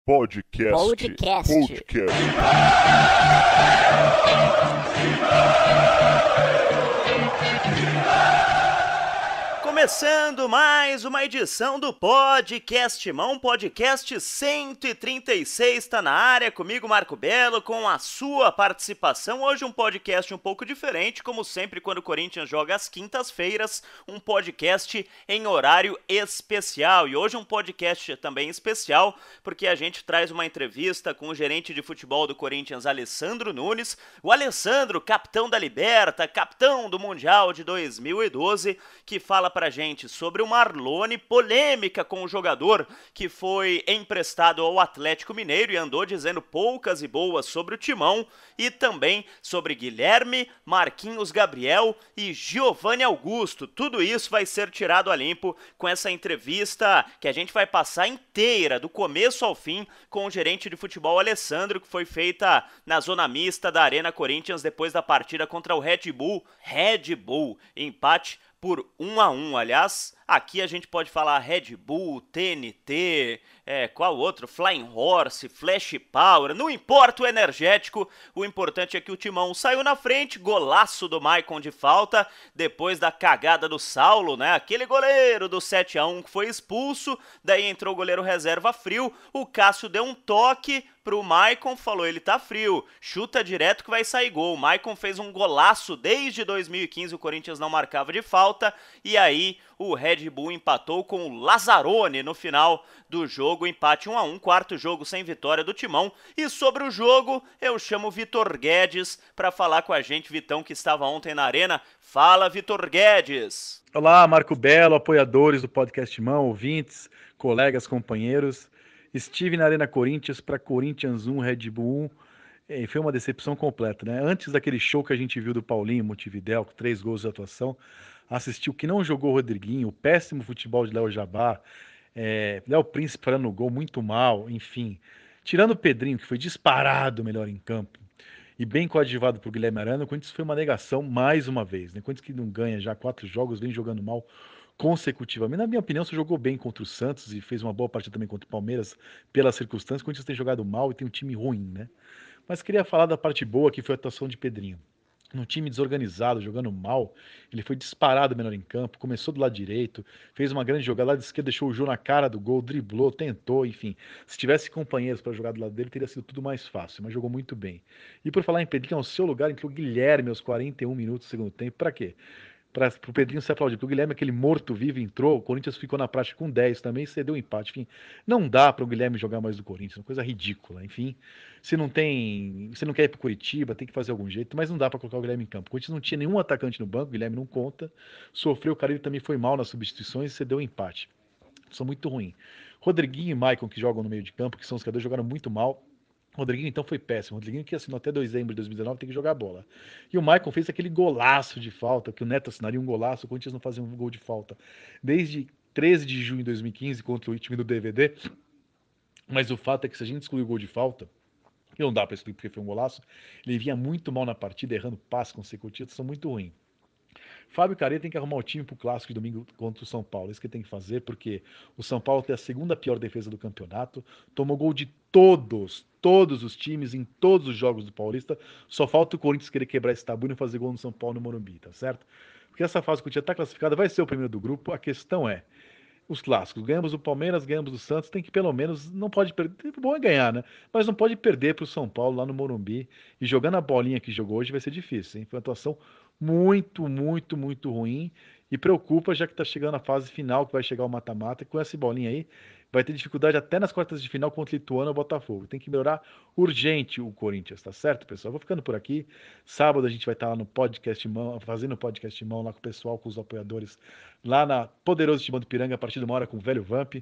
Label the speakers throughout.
Speaker 1: Podcast. Começando mais uma edição do Podcast Mão, podcast 136 está na área, comigo Marco Belo, com a sua participação. Hoje um podcast um pouco diferente, como sempre quando o Corinthians joga às quintas-feiras, um podcast em horário especial. E hoje um podcast também especial, porque a gente traz uma entrevista com o gerente de futebol do Corinthians, Alessandro Nunes. O Alessandro, capitão da Liberta, capitão do Mundial de 2012, que fala pra gente sobre o Marlone, polêmica com o jogador que foi emprestado ao Atlético Mineiro e andou dizendo poucas e boas sobre o Timão, e também sobre Guilherme, Marquinhos Gabriel e Giovanni Augusto. Tudo isso vai ser tirado a limpo com essa entrevista que a gente vai passar inteira, do começo ao fim, com o gerente de futebol Alessandro, que foi feita na zona mista da Arena Corinthians depois da partida contra o Red Bull, empate por 1-1, aliás, aqui a gente pode falar Red Bull, TNT, qual outro? Flying Horse, Flash Power, não importa o energético, o importante é que o Timão saiu na frente, golaço do Maicon de falta, depois da cagada do Saulo, né? Aquele goleiro do 7-1 que foi expulso, daí entrou o goleiro reserva frio, o Cássio deu um toque pro Maicon, falou, ele tá frio, chuta direto que vai sair gol. O Maicon fez um golaço desde 2015, o Corinthians não marcava de falta, e aí o Red Bull empatou com o Lazzaroni no final do jogo, empate 1-1, quarto jogo sem vitória do Timão. E sobre o jogo, eu chamo o Vitor Guedes para falar com a gente, Vitão, que estava ontem na Arena. Fala, Vitor Guedes!
Speaker 2: Olá, Marco Belo, apoiadores do Podcast Mão, ouvintes, colegas, companheiros. Estive na Arena Corinthians para Corinthians 1, Red Bull 1, e foi uma decepção completa, né? Antes daquele show que a gente viu do Paulinho, Montevidéu, com 3 gols de atuação, assistiu que não jogou o Rodriguinho, o péssimo futebol de Léo Jabá, Léo Príncipe falando no gol muito mal, enfim. Tirando o Pedrinho, que foi disparado melhor em campo, e bem coadjuvado por Guilherme Arana, o Corinthians foi uma negação mais uma vez, né? O Corinthians que não ganha já 4 jogos, vem jogando mal consecutivamente. Na minha opinião, você jogou bem contra o Santos e fez uma boa partida também contra o Palmeiras pelas circunstâncias. O Corinthians tem jogado mal e tem um time ruim, né? Mas queria falar da parte boa, que foi a atuação de Pedrinho. Num time desorganizado, jogando mal, ele foi disparado melhor em campo, começou do lado direito, fez uma grande jogada, lá de esquerda deixou o Jô na cara do gol, driblou, tentou, enfim. Se tivesse companheiros para jogar do lado dele, teria sido tudo mais fácil, mas jogou muito bem. E por falar em Pedrinho, ao seu lugar, entrou Guilherme aos 41 minutos do segundo tempo. Para quê? Para o Pedrinho se aplaudir, porque o Guilherme, aquele morto-vivo, entrou, o Corinthians ficou na prática com 10 também, cedeu um empate. Enfim, não dá para o Guilherme jogar mais do Corinthians, uma coisa ridícula. Enfim, se não quer ir para Curitiba, tem que fazer algum jeito, mas não dá para colocar o Guilherme em campo. O Corinthians não tinha nenhum atacante no banco, o Guilherme não conta, sofreu, o Carille também foi mal nas substituições e cedeu um empate. São muito ruim. Rodriguinho e Maicon, que jogam no meio de campo, que são os jogadores, jogaram muito mal. Rodriguinho então foi péssimo. Rodriguinho que assinou até dezembro de 2019 tem que jogar bola. E o Maicon fez aquele golaço de falta, que o Neto assinaria um golaço, o Corinthians não fazia um gol de falta desde 13 de junho de 2015 contra o time do DVD. Mas o fato é que se a gente excluir o gol de falta, e não dá para excluir porque foi um golaço, ele vinha muito mal na partida, errando passes consecutivos, são muito ruins. Fábio Carille tem que arrumar o time pro clássico de domingo contra o São Paulo. Isso que ele tem que fazer, porque o São Paulo tem a segunda pior defesa do campeonato, tomou gol de todos os times, em todos os jogos do Paulista. Só falta o Corinthians querer quebrar esse tabu e fazer gol no São Paulo no Morumbi, tá certo? Porque essa fase que o Corinthians está classificada vai ser o primeiro do grupo. A questão é, os clássicos, ganhamos do Palmeiras, ganhamos do Santos, tem que pelo menos, não pode perder, bom é ganhar, né? Mas não pode perder para o São Paulo lá no Morumbi, e jogando a bolinha que jogou hoje vai ser difícil, hein? Foi uma atuação muito ruim, e preocupa já que está chegando a fase final, que vai chegar o mata-mata, e com essa bolinha aí, vai ter dificuldade até nas quartas de final contra o Ituano ou Botafogo. Tem que melhorar urgente o Corinthians, tá certo, pessoal? Vou ficando por aqui. Sábado a gente vai estar lá no Podcast Mão, fazendo Podcast Mão lá com o pessoal, com os apoiadores, lá na Poderoso Timão do Piranga, a partir de 1h com o Velho Vamp.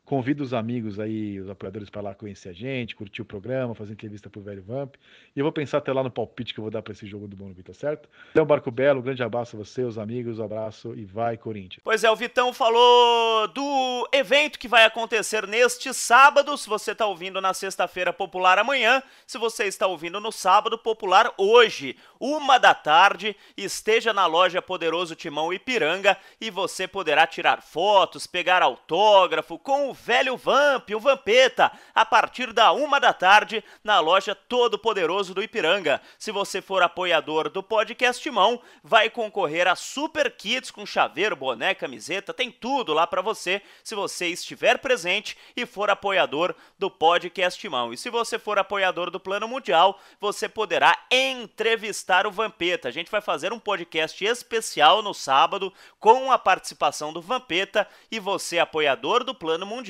Speaker 2: Convido os amigos aí, os apoiadores, para lá conhecer a gente, curtir o programa, fazer entrevista pro Velho Vamp. E eu vou pensar até lá no palpite que eu vou dar para esse jogo do Morumbi, tá certo? Então, Marco Belo, um grande abraço a você, os amigos, um abraço e vai, Corinthians.
Speaker 1: Pois é, o Vitão falou do evento que vai acontecer neste sábado. Se você está ouvindo na sexta-feira, popular amanhã. Se você está ouvindo no sábado, popular hoje, 1h, esteja na loja Poderoso Timão Ipiranga e você poderá tirar fotos, pegar autógrafo com o o Velho Vamp, o Vampeta, a partir da 13h na loja Todo Poderoso do Ipiranga. Se você for apoiador do Podcast Mão, vai concorrer a super kits com chaveiro, boné, camiseta, tem tudo lá para você, se você estiver presente e for apoiador do Podcast Mão. E se você for apoiador do Plano Mundial, você poderá entrevistar o Vampeta. A gente vai fazer um podcast especial no sábado com a participação do Vampeta e você, apoiador do Plano Mundial,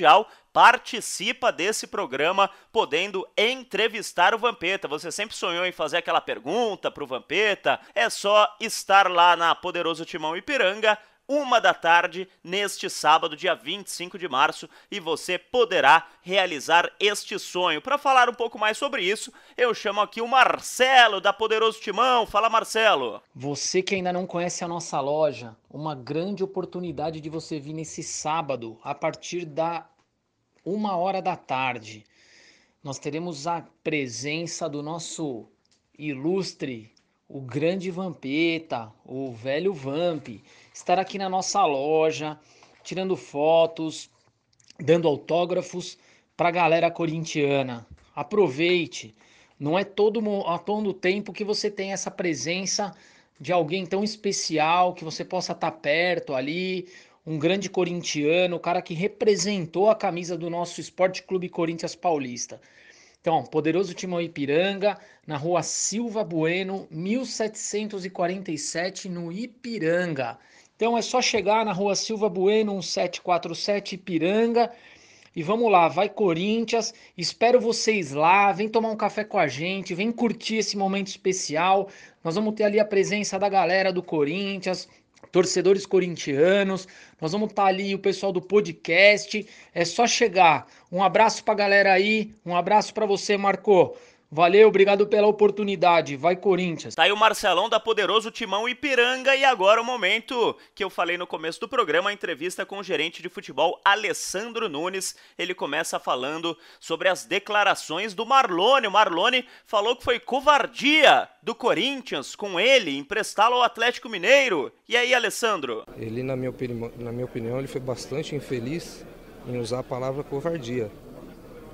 Speaker 1: participa desse programa podendo entrevistar o Vampeta. Você sempre sonhou em fazer aquela pergunta pro Vampeta? É só estar lá na Poderoso Timão Ipiranga, 13h, neste sábado, dia 25 de março, e você poderá realizar este sonho. Para falar um pouco mais sobre isso, eu chamo aqui o Marcelo, da Poderoso Timão. Fala, Marcelo.
Speaker 3: Você que ainda não conhece a nossa loja, uma grande oportunidade de você vir nesse sábado, a partir da 13h. Nós teremos a presença do nosso ilustre, o grande Vampeta, o Velho Vamp, estar aqui na nossa loja, tirando fotos, dando autógrafos para a galera corintiana. Aproveite, não é todo tempo que você tem essa presença de alguém tão especial, que você possa estar perto ali, um grande corintiano, o cara que representou a camisa do nosso Esporte Clube Corinthians Paulista. Então, Poderoso Timão Ipiranga, na rua Silva Bueno, 1747, no Ipiranga. Então é só chegar na rua Silva Bueno, 1747, Ipiranga. E vamos lá, vai Corinthians, espero vocês lá, vem tomar um café com a gente, vem curtir esse momento especial. Nós vamos ter ali a presença da galera do Corinthians, torcedores corintianos, nós vamos estar ali, o pessoal do podcast, é só chegar. Um abraço pra galera aí, um abraço pra você, Marco. Valeu, obrigado pela oportunidade, vai Corinthians.
Speaker 1: Tá aí o Marcelão da Poderoso Timão Ipiranga e agora o momento que eu falei no começo do programa, a entrevista com o gerente de futebol Alessandro Nunes. Ele começa falando sobre as declarações do Marlone. O Marlone falou que foi covardia do Corinthians com ele emprestá-lo ao Atlético Mineiro. E aí, Alessandro?
Speaker 4: Ele, na minha opinião, ele foi bastante infeliz em usar a palavra covardia.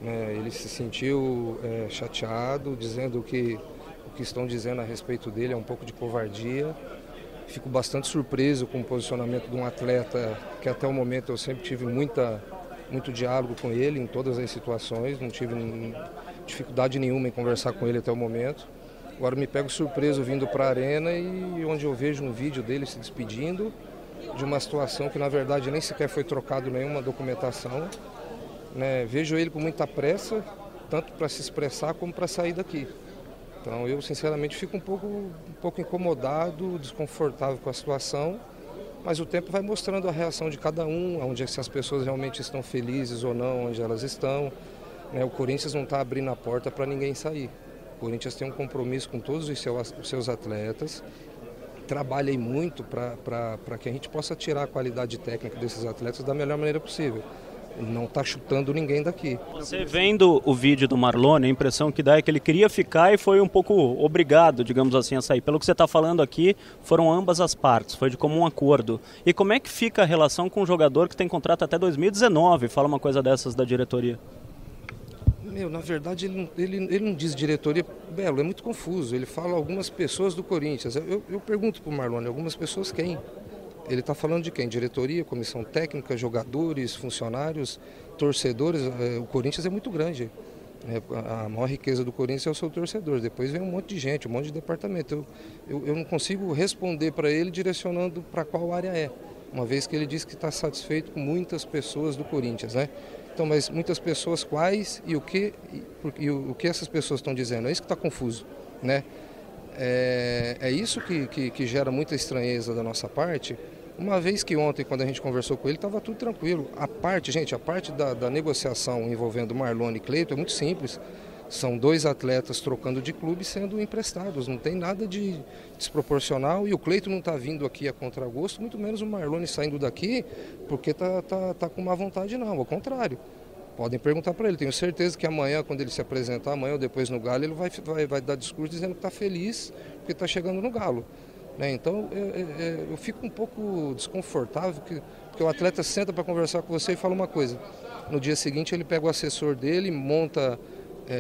Speaker 4: Ele se sentiu chateado, dizendo que o que estão dizendo a respeito dele é um pouco de covardia. Fico bastante surpreso com o posicionamento de um atleta que até o momento eu sempre tive muito diálogo com ele em todas as situações, não tive dificuldade nenhuma em conversar com ele até o momento. Agora me pego surpreso vindo para a arena e onde eu vejo um vídeo dele se despedindo de uma situação que na verdade nem sequer foi trocado nenhuma documentação. Vejo ele com muita pressa, tanto para se expressar como para sair daqui. Então eu sinceramente fico um pouco incomodado, desconfortável com a situação, mas o tempo vai mostrando a reação de cada um, onde se as pessoas realmente estão felizes ou não, onde elas estão. O Corinthians não está abrindo a porta para ninguém sair. O Corinthians tem um compromisso com todos os seus atletas, trabalha muito para que a gente possa tirar a qualidade técnica desses atletas da melhor maneira possível. Não está chutando ninguém daqui.
Speaker 5: Você vendo o vídeo do Marlone, a impressão que dá é que ele queria ficar e foi um pouco obrigado, digamos assim, a sair. Pelo que você está falando aqui, foram ambas as partes, foi de comum acordo. E como é que fica a relação com um jogador que tem contrato até 2019? Fala uma coisa dessas da diretoria.
Speaker 4: Na verdade, ele não diz diretoria, Belo, é muito confuso. Ele fala algumas pessoas do Corinthians. Eu pergunto para o Marlone, algumas pessoas quem? Ele está falando de quem? Diretoria, comissão técnica, jogadores, funcionários, torcedores. O Corinthians é muito grande. A maior riqueza do Corinthians é o seu torcedor. Depois vem um monte de gente, um monte de departamento. Eu não consigo responder para ele direcionando para qual área é. Uma vez que ele diz que está satisfeito com muitas pessoas do Corinthians, Então, mas muitas pessoas quais e o que essas pessoas estão dizendo? É isso que está confuso, É isso que gera muita estranheza da nossa parte. Uma vez que ontem, quando a gente conversou com ele, estava tudo tranquilo. A parte da negociação envolvendo Marlone e Cleiton é muito simples. São dois atletas trocando de clube sendo emprestados. Não tem nada de desproporcional e o Cleiton não está vindo aqui a contragosto, muito menos o Marlone saindo daqui porque tá com má vontade, não. Ao contrário. Podem perguntar para ele. Tenho certeza que amanhã, quando ele se apresentar, amanhã ou depois no Galo, ele vai dar discurso dizendo que está feliz porque está chegando no Galo. Então eu fico um pouco desconfortável porque o atleta senta para conversar com você e fala uma coisa. no dia seguinte ele pega o assessor dele, monta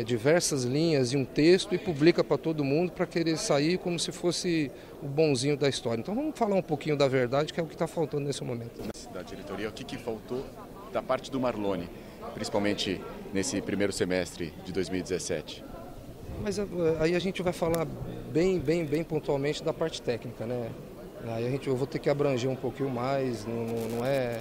Speaker 4: diversas linhas e um texto e publica para todo mundo para querer sair como se fosse o bonzinho da história. Então vamos falar um pouquinho da verdade, que é o que está faltando nesse momento.
Speaker 6: Da diretoria, o que faltou da parte do Marlone, principalmente nesse primeiro semestre de 2017?
Speaker 4: Mas aí a gente vai falar bem pontualmente da parte técnica, né? Aí eu vou ter que abranger um pouquinho mais, não é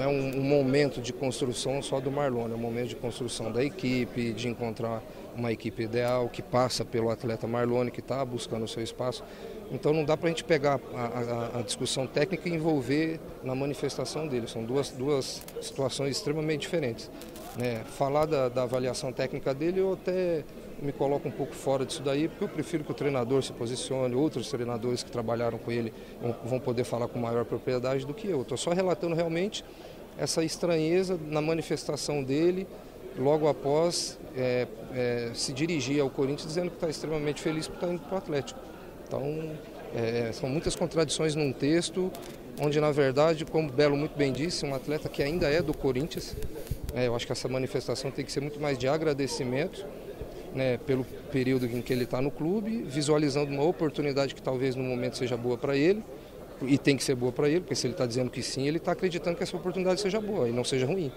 Speaker 4: um momento de construção só do Marlone, é um momento de construção da equipe, de encontrar uma equipe ideal que passa pelo atleta Marlone, que está buscando o seu espaço. Então não dá para a gente pegar a discussão técnica e envolver na manifestação dele, são duas situações extremamente diferentes. Né? Falar da avaliação técnica dele, eu até me coloco um pouco fora disso daí, porque eu prefiro que o treinador se posicione, outros treinadores que trabalharam com ele vão poder falar com maior propriedade do que eu. Estou só relatando realmente essa estranheza na manifestação dele, logo após se dirigir ao Corinthians, dizendo que está extremamente feliz por estar indo para o Atlético. Então, são muitas contradições num texto, onde na verdade, como o Belo muito bem disse, um atleta que ainda é do Corinthians, eu acho que essa manifestação tem que ser muito mais de agradecimento, né, pelo período em que ele está no clube, visualizando uma oportunidade que talvez no momento seja boa para ele, e tem que ser boa para ele, porque se ele está dizendo que sim, ele está acreditando que essa oportunidade seja boa e não seja ruim.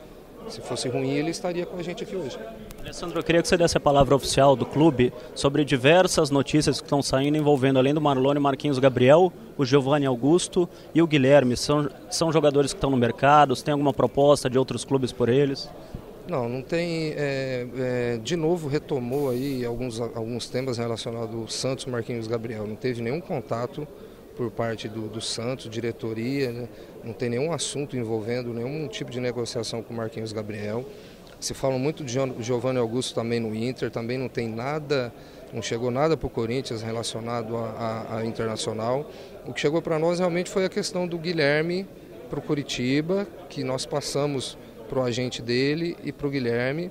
Speaker 4: Se fosse ruim, ele estaria com a gente aqui hoje.
Speaker 5: Alessandro, eu queria que você desse a palavra oficial do clube sobre diversas notícias que estão saindo envolvendo, além do Marlone, Marquinhos Gabriel, o Giovanni Augusto e o Guilherme. São jogadores que estão no mercado, você tem alguma proposta de outros clubes por eles?
Speaker 4: Não tem. De novo retomou aí alguns temas relacionados ao Santos, Marquinhos Gabriel. Não teve nenhum contato por parte do Santos, diretoria, né? Não tem nenhum assunto envolvendo nenhum tipo de negociação com o Marquinhos Gabriel. Se fala muito de Giovanni Augusto também no Inter, também não tem nada, não chegou nada para o Corinthians relacionado a Internacional. O que chegou para nós realmente foi a questão do Guilherme para o Curitiba, que nós passamos para o agente dele e para o Guilherme,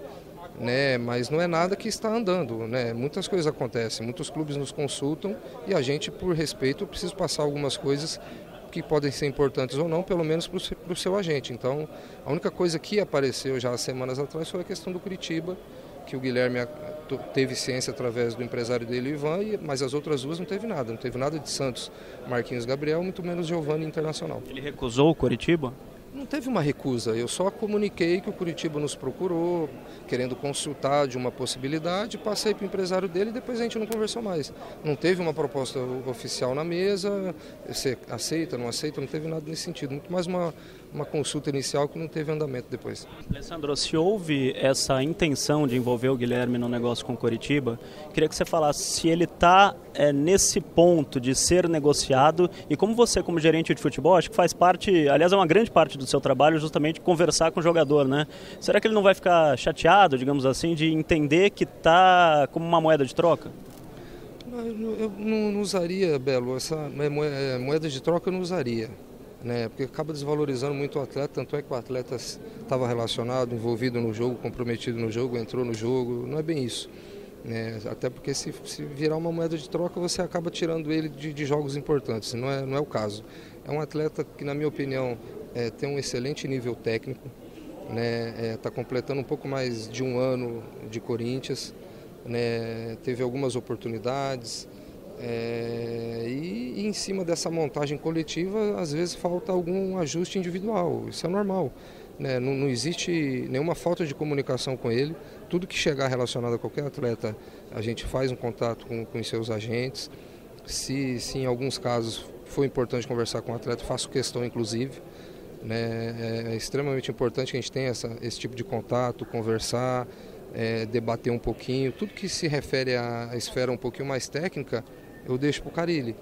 Speaker 4: né? Mas não é nada que está andando, né? Muitas coisas acontecem, muitos clubes nos consultam e a gente, por respeito, precisa passar algumas coisas que podem ser importantes ou não, pelo menos para o seu agente. Então, a única coisa que apareceu já há semanas atrás foi a questão do Curitiba, que o Guilherme teve ciência através do empresário dele, o Ivan, mas as outras duas não teve nada de Santos, Marquinhos Gabriel, muito menos Giovanni Internacional.
Speaker 5: Ele recusou o Curitiba?
Speaker 4: Não teve uma recusa, eu só comuniquei que o Curitiba nos procurou, querendo consultar de uma possibilidade, passei para o empresário dele e depois a gente não conversou mais. Não teve uma proposta oficial na mesa, você aceita, não teve nada nesse sentido, muito mais uma consulta inicial que não teve andamento depois.
Speaker 5: Alessandro, se houve essa intenção de envolver o Guilherme no negócio com o Coritiba, queria que você falasse se ele está nesse ponto de ser negociado e como você, como gerente de futebol, acho que faz parte, aliás, é uma grande parte do seu trabalho justamente conversar com o jogador, né? Será que ele não vai ficar chateado, digamos assim, de entender que está como uma moeda de troca?
Speaker 4: Eu não usaria, Belo, essa moeda de troca eu não usaria. Né, porque acaba desvalorizando muito o atleta, tanto é que o atleta estava relacionado, envolvido no jogo, comprometido no jogo, entrou no jogo, não é bem isso. Né, até porque se virar uma moeda de troca, você acaba tirando ele de jogos importantes, não é o caso. É um atleta que, na minha opinião, tem um excelente nível técnico, né, está completando um pouco mais de um ano de Corinthians, né, teve algumas oportunidades, e em cima dessa montagem coletiva, às vezes falta algum ajuste individual, isso é normal, né? Não existe nenhuma falta de comunicação com ele, tudo que chegar relacionado a qualquer atleta, a gente faz um contato com os seus agentes, se em alguns casos for importante conversar com o atleta, faço questão inclusive, né? É extremamente importante que a gente tenha esse tipo de contato, conversar, debater um pouquinho, tudo que se refere à esfera um pouquinho mais técnica, eu deixo para o Carille.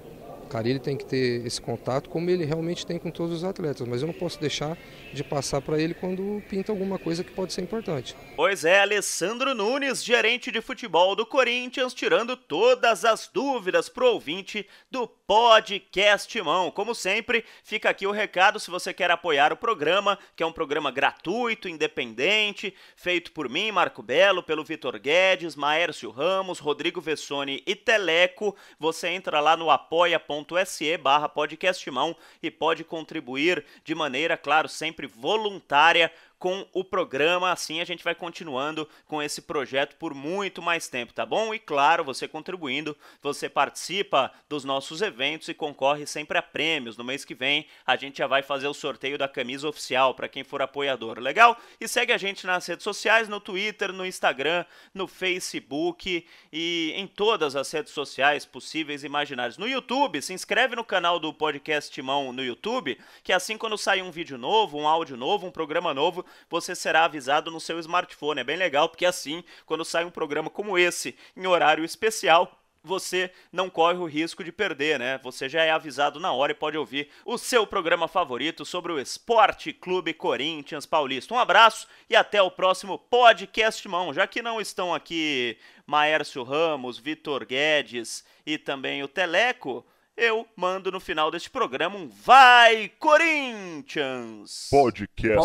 Speaker 4: O Carille tem que ter esse contato como ele realmente tem com todos os atletas, mas eu não posso deixar de passar para ele quando pinta alguma coisa que pode ser importante.
Speaker 1: Pois é, Alessandro Nunes, gerente de futebol do Corinthians, tirando todas as dúvidas pro ouvinte do Podcast Mão. Como sempre, fica aqui o recado se você quer apoiar o programa, que é um programa gratuito, independente, feito por mim, Marco Belo, pelo Vitor Guedes, Maércio Ramos, Rodrigo Vessoni e Teleco. Você entra lá no apoia.se/podcastmão e pode contribuir de maneira, claro, sempre voluntária com o programa, assim a gente vai continuando com esse projeto por muito mais tempo, tá bom? E claro, você contribuindo, você participa dos nossos eventos e concorre sempre a prêmios. No mês que vem a gente já vai fazer o sorteio da camisa oficial para quem for apoiador, legal? E segue a gente nas redes sociais, no Twitter, no Instagram, no Facebook e em todas as redes sociais possíveis e imaginárias. No YouTube, se inscreve no canal do Podcast Timão no YouTube, que assim quando sair um vídeo novo, um áudio novo, um programa novo, você será avisado no seu smartphone. É bem legal, porque assim, quando sai um programa como esse, em horário especial, você não corre o risco de perder, né? Você já é avisado na hora e pode ouvir o seu programa favorito sobre o Esporte Clube Corinthians Paulista. Um abraço e até o próximo Podcast Mão. Já que não estão aqui Maércio Ramos, Vitor Guedes e também o Teleco, eu mando no final deste programa um Vai Corinthians!
Speaker 7: Podcast.